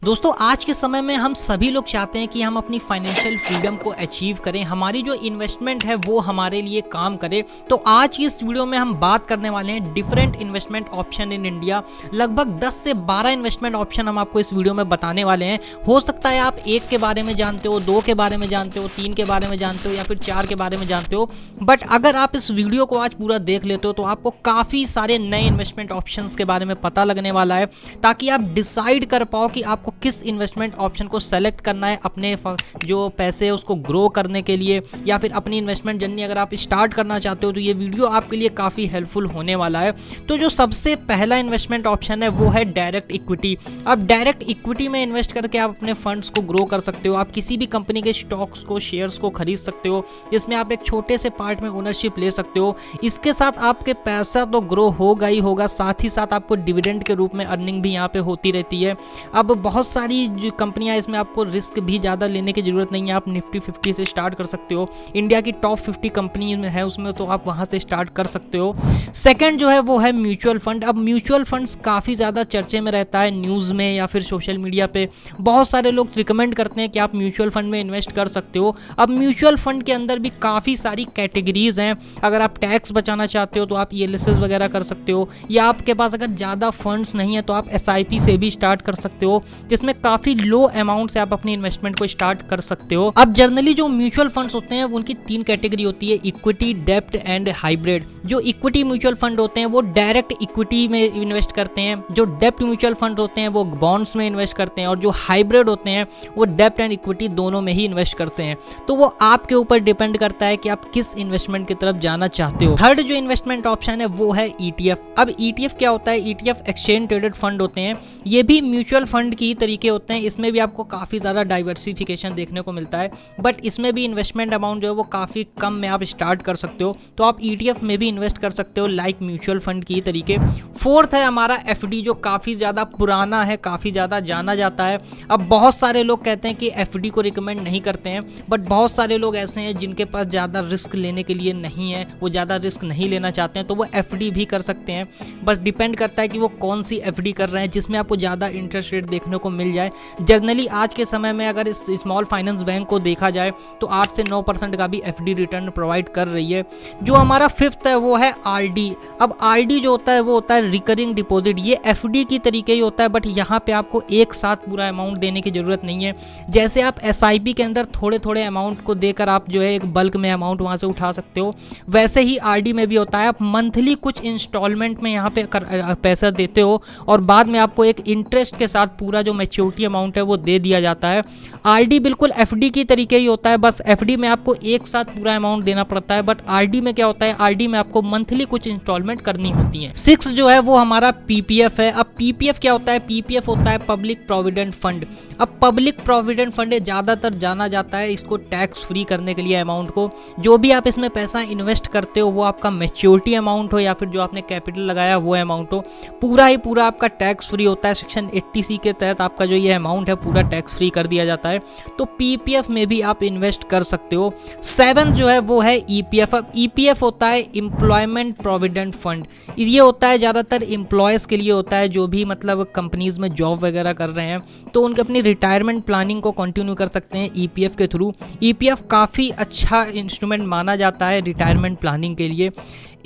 दोस्तों आज के समय में हम सभी लोग चाहते हैं कि हम अपनी फाइनेंशियल फ्रीडम को अचीव करें, हमारी जो इन्वेस्टमेंट है वो हमारे लिए काम करे। तो आज की इस वीडियो में हम बात करने वाले हैं different investment option in India. लगभग 10 से 12 इन्वेस्टमेंट ऑप्शन हम आपको इस वीडियो में बताने वाले हैं। हो सकता है आप एक के बारे में जानते हो, 2 के बारे में जानते हो, 3 के बारे में जानते हो या फिर 4 के बारे में जानते हो, बट अगर आप इस वीडियो को आज पूरा देख लेते हो तो आपको काफ़ी सारे नए इन्वेस्टमेंट ऑप्शंस के बारे में पता लगने वाला है, ताकि आप डिसाइड कर पाओ कि आपको किस इन्वेस्टमेंट ऑप्शन को सेलेक्ट करना है अपने जो पैसे है उसको ग्रो करने के लिए, या फिर अपनी इन्वेस्टमेंट जर्नी अगर आप स्टार्ट करना चाहते हो तो ये वीडियो आपके लिए काफ़ी हेल्पफुल होने वाला है। तो जो सबसे पहला इन्वेस्टमेंट ऑप्शन है वो है डायरेक्ट इक्विटी। अब डायरेक्ट इक्विटी में इन्वेस्ट करके आप अपने फंड्स को ग्रो कर सकते हो। आप किसी भी कंपनी के स्टॉक्स को, शेयर्स को खरीद सकते हो, जिसमें आप एक छोटे से पार्ट में ओनरशिप ले सकते हो। इसके साथ आपके पैसा तो ग्रो होगा ही होगा, साथ ही साथ आपको डिविडेंड के रूप में अर्निंग भी यहाँ पे होती रहती है। अब बहुत सारी जो कंपनियां, इसमें आपको रिस्क भी ज़्यादा लेने की ज़रूरत नहीं है। आप निफ्टी 50 से स्टार्ट कर सकते हो। इंडिया की टॉप 50 कंपनी है उसमें, तो आप वहां से स्टार्ट कर सकते हो। सेकंड जो है वो है म्यूचुअल फंड। अब म्यूचुअल फंड्स काफ़ी ज़्यादा चर्चे में रहता है, न्यूज़ में या फिर सोशल मीडिया पे बहुत सारे लोग रिकमेंड करते हैं कि आप म्यूचुअल फंड में इन्वेस्ट कर सकते हो। अब म्यूचुअल फंड के अंदर भी काफ़ी सारी कैटेगरीज हैं। अगर आप टैक्स बचाना चाहते हो तो आप ELSS वगैरह कर सकते हो, या आपके पास अगर ज़्यादा फंड्स नहीं है तो आप SIP से भी स्टार्ट कर सकते हो, जिसमें काफ़ी लो अमाउंट से आप अपनी इन्वेस्टमेंट को स्टार्ट कर सकते हो। अब जनरली जो म्यूचुअल फंड्स होते हैं उनकी 3 कैटेगरी होती है, इक्विटी, डेब्ट एंड हाइब्रिड। जो इक्विटी म्यूचुअल फंड होते हैं वो डायरेक्ट इक्विटी में इन्वेस्ट करते हैं, जो डेब्ट म्यूचुअल फंड होते हैं वो बॉन्ड्स में इन्वेस्ट करते हैं, और जो हाइब्रिड होते हैं वो डेब्ट एंड इक्विटी दोनों में ही इन्वेस्ट करते हैं। तो वो आपके ऊपर डिपेंड करता है कि आप किस इन्वेस्टमेंट की तरफ जाना चाहते हो। थर्ड जो इन्वेस्टमेंट ऑप्शन है वो है ETF। अब ETF क्या होता है? ETF एक्सचेंज ट्रेडेड फंड होते हैं। ये भी म्यूचुअल फंड की तरीके होते हैं। इसमें भी आपको काफ़ी ज़्यादा डाइवर्सिफिकेशन देखने को मिलता है, बट इसमें भी इन्वेस्टमेंट अमाउंट जो है वो काफ़ी कम में आप स्टार्ट कर सकते हो। तो आप ETF में भी इन्वेस्ट कर सकते हो लाइक म्यूचुअल फंड की तरीके। फोर्थ है हमारा FD, जो काफ़ी ज़्यादा पुराना है, काफ़ी ज़्यादा जाना जाता है। अब बहुत सारे लोग कहते हैं कि FD को रिकमेंड नहीं करते हैं, बट बहुत सारे लोग ऐसे हैं जिनके पास ज़्यादा रिस्क लेने के लिए नहीं है, वो ज़्यादा रिस्क नहीं लेना चाहते हैं, तो वो FD भी कर सकते हैं। बस डिपेंड करता है कि वो कौन सी FD कर रहे हैं जिसमें आपको ज़्यादा इंटरेस्ट रेट देखने को मिल जाए। जनरली आज के समय में अगर इस स्मॉल फाइनेंस बैंक को देखा जाए तो 8 से 9% का भी FD रिटर्न प्रोवाइड कर रही है। जो हमारा फिफ्थ है वो है RD। अब RD जो होता है वो होता है रिकरिंग डिपॉजिट। ये FD की तरीके ही होता है, बट यहाँ पे आपको एक साथ पूरा अमाउंट देने की ज़रूरत नहीं है। जैसे आप SIP के अंदर थोड़े थोड़े अमाउंट को देकर आप जो है एक बल्क में अमाउंट वहाँ से उठा सकते हो, वैसे ही RD में भी होता है। आप मंथली कुछ इंस्टॉलमेंट में यहाँ पे पैसा देते हो और बाद में आपको एक इंटरेस्ट के साथ पूरा जो मैच्योरिटी अमाउंट है वो दे दिया जाता है। RD बिल्कुल FD की तरीके ही होता है, बस FD में आपको एक साथ पूरा अमाउंट देना पड़ता है, बट RD में क्या होता है? RD में आपको मंथली कुछ इंस्टॉलमेंट करनी होती है। 6 जो है वो हमारा PPF है। अब PPF क्या होता है? PPF होता है पब्लिक प्रोविडेंट फंड। अब पब्लिक प्रोविडेंट फंड ज़्यादातर जाना जाता है इसको टैक्स फ्री करने के लिए अमाउंट को। जो भी आप इसमें पैसा इन्वेस्ट करते हो वो आपका मैच्योरिटी अमाउंट हो या फिर जो आपने कैपिटल लगाया वो अमाउंट हो, पूरा ही पूरा आपका टैक्स फ्री होता है। सेक्शन 80C के तहत आपका जो ये अमाउंट है पूरा टैक्स फ्री कर दिया जाता है। तो PPF में भी आप इन्वेस्ट कर सकते हो। 7 जो है वो है EPF। अब EPF होता है एम्प्लॉयमेंट प्रोविडेंट फंड। ये होता है ज़्यादातर एम्प्लॉयज़ के लिए होता है, जो भी मतलब कंपनीज में जॉब वगैरह कर रहे हैं तो उनके अपनी रिटायरमेंट प्लानिंग को कंटिन्यू कर सकते हैं EPF के थ्रू। EPF काफ़ी अच्छा इंस्ट्रूमेंट माना जाता है रिटायरमेंट प्लानिंग के लिए।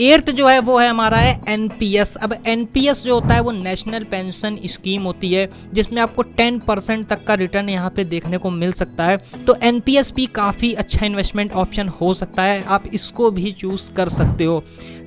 8th जो है वो है हमारा है NPS। अब NPS जो होता है वो नेशनल पेंशन स्कीम होती है, जिसमें आपको 10% तक का रिटर्न यहाँ पे देखने को मिल सकता है। तो NPS भी काफ़ी अच्छा इन्वेस्टमेंट ऑप्शन हो सकता है, आप इसको भी चूज़ कर सकते हो।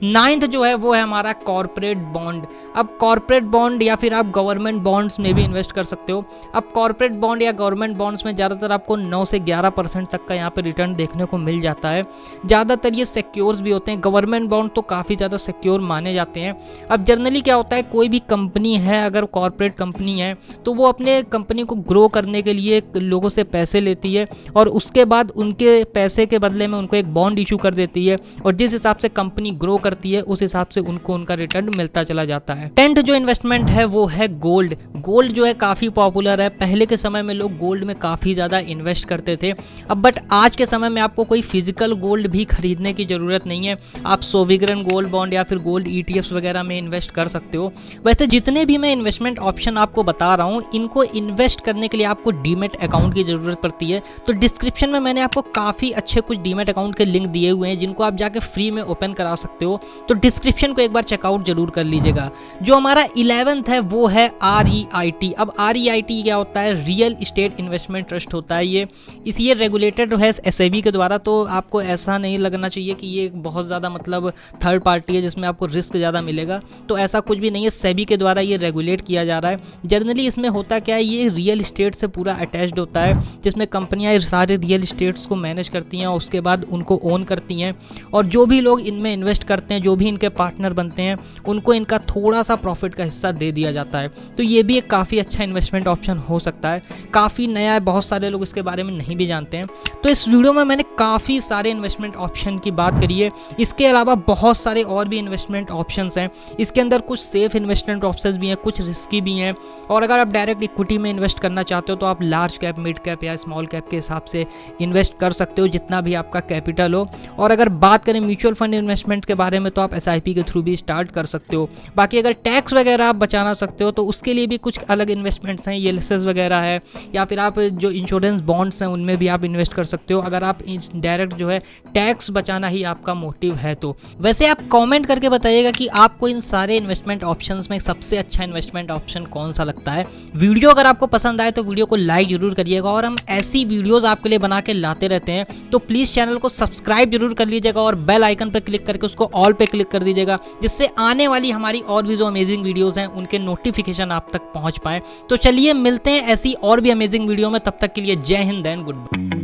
9th जो है वो है हमारा कॉर्पोरेट बॉन्ड। अब कॉर्पोरेट बॉन्ड या फिर आप गवर्नमेंट बॉन्ड्स में भी इन्वेस्ट कर सकते हो। अब कॉर्पोरेट बॉन्ड या गवर्नमेंट बॉन्ड्स में ज़्यादातर आपको 9 से 11% तक का यहाँ पे रिटर्न देखने को मिल जाता है। ज़्यादातर ये सिक्योर्स भी होते हैं। गवर्नमेंट बॉन्ड तो काफ़ी ज़्यादा सिक्योर माने जाते हैं। अब जनरली क्या होता है, कोई भी कंपनी है, अगर कॉर्पोरेट कंपनी है तो वो अपने कंपनी को ग्रो करने के लिए लोगों से पैसे लेती है और उसके बाद उनके पैसे के बदले में उनको एक बॉन्ड इशू कर देती है, और जिस हिसाब से कंपनी ग्रो करती है उस हिसाब से उनको उनका रिटर्न मिलता चला जाता है। 10th जो इन्वेस्टमेंट है वो है गोल्ड। गोल्ड जो है काफ़ी पॉपुलर है। पहले के समय में लोग गोल्ड में काफ़ी ज़्यादा इन्वेस्ट करते थे, अब बट आज के समय में आपको कोई फिजिकल गोल्ड भी खरीदने की ज़रूरत नहीं है। आप सोविग्रा सोवरेन गोल्ड बॉन्ड या फिर गोल्ड ETFs वगैरह में इन्वेस्ट कर सकते हो। वैसे जितने भी मैं इन्वेस्टमेंट ऑप्शन आपको बता रहा हूँ, इनको इन्वेस्ट करने के लिए आपको डीमैट अकाउंट की ज़रूरत पड़ती है। तो डिस्क्रिप्शन में मैंने आपको काफ़ी अच्छे कुछ डीमैट अकाउंट के लिंक दिए हुए हैं जिनको आप जाके फ्री में ओपन करा सकते हो। तो डिस्क्रिप्शन को एक बार चेकआउट जरूर कर लीजिएगा। जो हमारा 11th है वो है REIT। अब REIT क्या होता है? रियल इस्टेट इन्वेस्टमेंट ट्रस्ट होता है ये रेगुलेटेड है SEBI के द्वारा। तो आपको ऐसा नहीं लगना चाहिए कि ये बहुत ज़्यादा मतलब थर्ड पार्टी है जिसमें आपको रिस्क ज़्यादा मिलेगा, तो ऐसा कुछ भी नहीं है। SEBI के द्वारा ये रेगुलेट किया जा रहा है। जनरली इसमें होता क्या है, ये रियल इस्टेट से पूरा अटैच्ड होता है, जिसमें कंपनियां सारे रियल इस्टेट्स को मैनेज करती हैं और उसके बाद उनको ओन करती हैं। और जो भी लोग इनमें इन्वेस्ट करते हैं, जो भी इनके पार्टनर बनते हैं, उनको इनका थोड़ा सा प्रॉफिट का हिस्सा दे दिया जाता है। तो ये भी एक काफ़ी अच्छा इन्वेस्टमेंट ऑप्शन हो सकता है। काफ़ी नया है, बहुत सारे लोग इसके बारे में नहीं भी जानते हैं। तो इस वीडियो में मैंने काफ़ी सारे इन्वेस्टमेंट ऑप्शन की बात करी है। इसके अलावा बहुत सारे और भी इन्वेस्टमेंट ऑप्शंस हैं। इसके अंदर कुछ सेफ इन्वेस्टमेंट ऑप्शंस भी हैं, कुछ रिस्की भी हैं। और अगर आप डायरेक्ट इक्विटी में इन्वेस्ट करना चाहते हो तो आप लार्ज कैप, मिड कैप या स्मॉल कैप के हिसाब से इन्वेस्ट कर सकते हो, जितना भी आपका कैपिटल हो। और अगर बात करें म्यूचुअल फंड इन्वेस्टमेंट के बारे में तो आप SIP के थ्रू भी स्टार्ट कर सकते हो। बाकी अगर टैक्स वगैरह आप बचाना सकते हो तो उसके लिए भी कुछ अलग इन्वेस्टमेंट्स हैं, ELSS वगैरह है, या फिर आप जो इंश्योरेंस बॉन्ड्स हैं उनमें भी आप इन्वेस्ट कर सकते हो, अगर आप डायरेक्ट जो है टैक्स बचाना ही आपका मोटिव है तो। वैसे आप कमेंट करके बताइएगा कि आपको इन सारे इन्वेस्टमेंट ऑप्शंस में सबसे अच्छा इन्वेस्टमेंट ऑप्शन कौन सा लगता है। वीडियो अगर आपको पसंद आए तो वीडियो को लाइक जरूर करिएगा, और हम ऐसी वीडियोस आपके लिए बना के लाते रहते हैं। तो प्लीज़ चैनल को सब्सक्राइब जरूर कर लीजिएगा और बेल आइकन पर क्लिक करके उसको ऑल पे क्लिक कर दीजिएगा, जिससे आने वाली हमारी और भी जो अमेजिंग वीडियोस हैं उनके नोटिफिकेशन आप तक पहुंच पाए। तो चलिए मिलते हैं ऐसी और भी अमेजिंग वीडियो में, तब तक के लिए जय हिंद एंड गुड बाय।